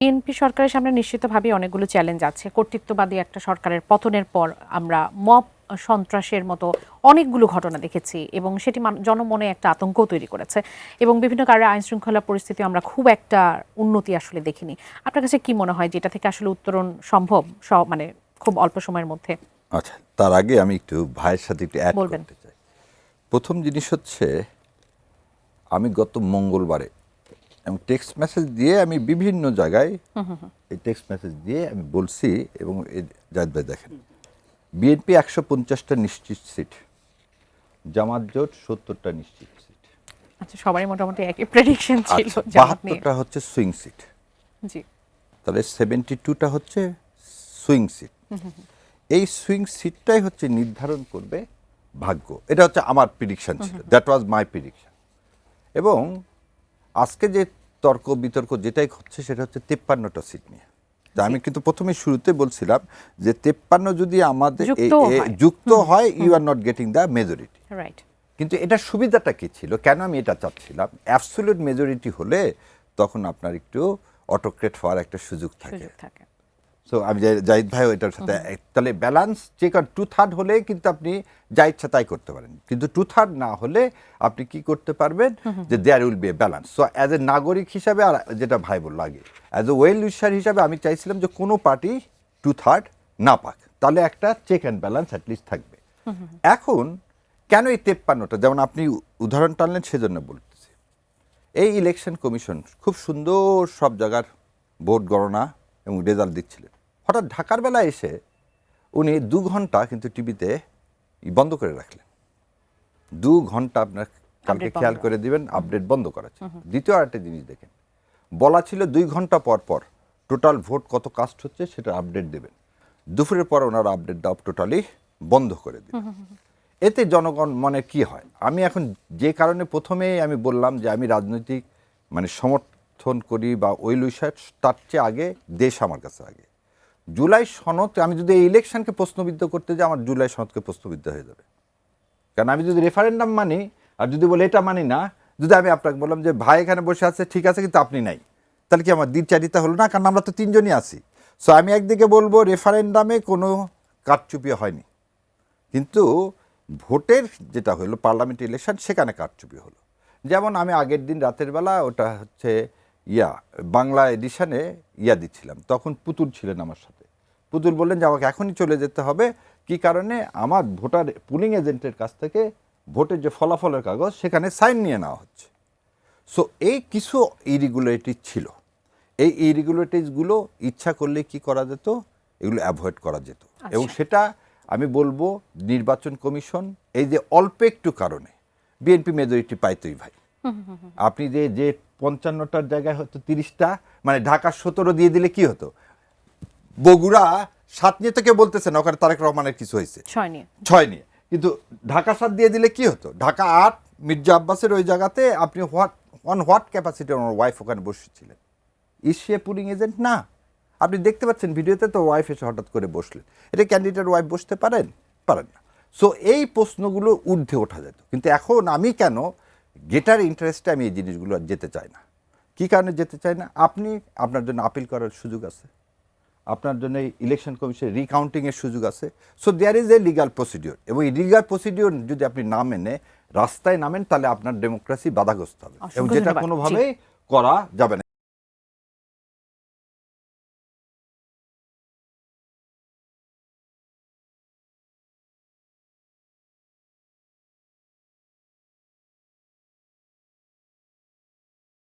BNP সরকারের সামনে নিশ্চিতভাবেই অনেকগুলো চ্যালেঞ্জ আছে। কর্তৃত্ববাদী একটা সরকারের পতনের পর আমরা মব সন্ত্রাসের মতো অনেকগুলো ঘটনা দেখেছি এবং সেটি জনমনে একটা আতঙ্ক তৈরি করেছে এবং বিভিন্ন কারণে আইন শৃঙ্খলা পরিস্থিতি আমরা খুব একটা উন্নতি আসলে দেখিনি। আপনার কাছে কি মনে হয় যে এটা থেকে আসলে উত্তরণ সম্ভব মানে খুব অল্প সময়ের মধ্যে? আচ্ছা, তার আগে আমি একটু ভাইয়ের সাথে একটু অ্যাড বলবেন। করতে চাই। প্রথম জিনিস হচ্ছে, আমি গত মঙ্গলবারে এবং টেক্সট মেসেজ দিয়ে আমি বিভিন্ন জায়গায় এই টেক্সট মেসেজ দিয়ে আমি বলছি, এবং জাহিদ ভাই দেখেন, বিএনপি 150টা নিশ্চিত সিট, জামাত জোট 70টা নিশ্চিত সিট। আচ্ছা, সবারই মোটামুটি একই প্রেডিকশন ছিল। 72টা হচ্ছে সুইং সিট। জি, তাহলে 72টা হচ্ছে সুইং সিট। এই সুইং সিটটাই হচ্ছে নির্ধারণ করবে ভাগ্য। এটা হচ্ছে আমার প্রিডিকশন ছিল, দ্যাট ওয়াজ মাই প্রিডিকশন। এবং আজকে যে তর্ক বিতর্ক যেটাই হচ্ছে সেটা হচ্ছে 53টা সিট নিয়ে। তা আমি কিন্তু প্রথমে শুরুতে বলছিলাম যে 53 যদি আমাদের যুক্ত হয়, you are not getting the majority. Right. কিন্তু এটার সুবিধাটা কি ছিল, কেন আমি এটা চাচ্ছিলাম? অ্যাবসলিউট মেজরিটি হলে তখন আপনার একটু অটোক্রেট হওয়ার একটা সুযোগ থাকে। সো আমি জাহিদ ভাই এটার সাথে তাহলে ব্যালেন্স চেক আর 2/3 হলে কিন্তু আপনি যা ইচ্ছা তাই করতে পারেন, কিন্তু 2/3 না হলে আপনি কি করতে পারবেন যে there will be a balance. So as a নাগরিক হিসাবে, আর যেটা ভাই বলল আগে, অ্যাজ এ ওয়েল উইশার হিসাবে আমি চাইছিলাম যে কোনো পার্টি 2/3 না পাক, তাহলে একটা চেক অ্যান্ড ব্যালেন্স অ্যাটলিস্ট থাকবে। এখন কেন এই 53টা, যেমন আপনি উদাহরণ টানলেন সেজন্য বলতেছি। এই ইলেকশন কমিশন খুব সুন্দর সব জায়গার ভোট গণনা এবং রেজাল্ট দিচ্ছিলেন। হঠাৎ ঢাকার বেলা এসে উনি 2 ঘন্টা কিন্তু টিভিতে বন্ধ করে রাখলেন। 2 ঘন্টা আপনার কালকে খেয়াল করে দিবেন, আপডেট বন্ধ করা ছিল। দ্বিতীয় আরেকটা জিনিস দেখেন, বলা ছিল 2 ঘন্টা পর পর টোটাল ভোট কত কাস্ট হচ্ছে সেটা আপডেট দেবেন। দুপুরের পর ওনারা আপডেট দেওয়া টোটালি বন্ধ করে দিলেন। এতে জনগণ মনে কি হয়? আমি এখন যে কারণে প্রথমেই আমি বললাম যে আমি রাজনৈতিক মানে সমর্থন করি বা ওই লুইসার, তার চেয়ে আগে দেশ আমার কাছে আগে। জুলাই সনদ, আমি যদি এই ইলেকশনকে প্রশ্নবিদ্ধ করতে যাই, আমার জুলাই সনদকে প্রশ্নবিদ্ধ হয়ে যাবে। কারণ আমি যদি রেফারেন্ডাম মানি আর যদি বলে এটা মানি না, যদি আমি আপনাকে বললাম যে ভাই এখানে বসে আছে ঠিক আছে কিন্তু আপনি নাই, তাহলে কি আমার দ্বিচারিতা হলো না? কারণ আমরা তো 3 জনই আছি। সো আমি একদিকে বলবো রেফারেন্ডামে কোনো কারচুপি হয়নি, কিন্তু ভোটের যেটা হলো পার্লামেন্ট ইলেকশন, সেখানে কারচুপি হলো। যেমন আমি আগের দিন রাতের বেলা ওটা হচ্ছে বাংলা এডিশনে দিচ্ছিলাম, তখন পুতুল ছিলেন আমার সাথে। পুতুল বললেন যে আমাকে এখনই চলে যেতে হবে। কি কারণে? আমার ভোটার পুলিং এজেন্টের কাছ থেকে ভোটের যে ফলাফলের কাগজ সেখানে সাইন নিয়ে নেওয়া হচ্ছে। সো এই কিছু ইরেগুলারিটি ছিল। এই ইরেগুলারিটিসগুলো ইচ্ছা করলে কি করা যেত? এগুলো অ্যাভয়েড করা যেত। এবং সেটা আমি বলবো নির্বাচন কমিশন এই যে অল্প একটু কারণে বিএনপি মেজরিটি পাইতই ভাই। আপনি যে 55টার জায়গায় হয়তো 30টা, মানে ঢাকা 17 দিয়ে দিলে কি হতো? বগুড়া 7 নিয়ে তো কেউ বলতেছে না, ওখানে তারেক রহমানের কিছু হয়েছে 6 নিয়ে, কিন্তু ঢাকা 7 দিয়ে দিলে কি হতো? ঢাকা 8 মির্জা আব্বাসের ওই জায়গাতে আপনি হোয়াট ক্যাপাসিটি ওনার ওয়াইফ ওখানে বসেছিলেন। সে পুলিং এজেন্ট না। আপনি দেখতে পাচ্ছেন ভিডিওতে, তো ওয়াইফ এসে হঠাৎ করে বসলেন। এটা ক্যান্ডিডেট ওয়াইফ বসতে পারেন না। সো এই প্রশ্নগুলো ঊর্ধ্বে ওঠা যেত। কিন্তু এখন আমি কেন গেটার ইন্টারেস্টে আমি এই জিনিসগুলো যেতে চাই না। কি কারণে যেতে চাই না? আপনার জন্য আপিল করার সুযোগ আছে, আপনার জন্য ইলেকশন কমিশনের রিকাউন্টিংয়ের সুযোগ আছে। So there is a legal procedure, এবং এই লিগাল প্রসিডিওর যদি আপনি না মেনে রাস্তায় নামেন, তাহলে আপনার ডেমোক্রেসি বাধাগ্রস্ত হবে, এবং যেটা কোনোভাবেই করা যাবে না।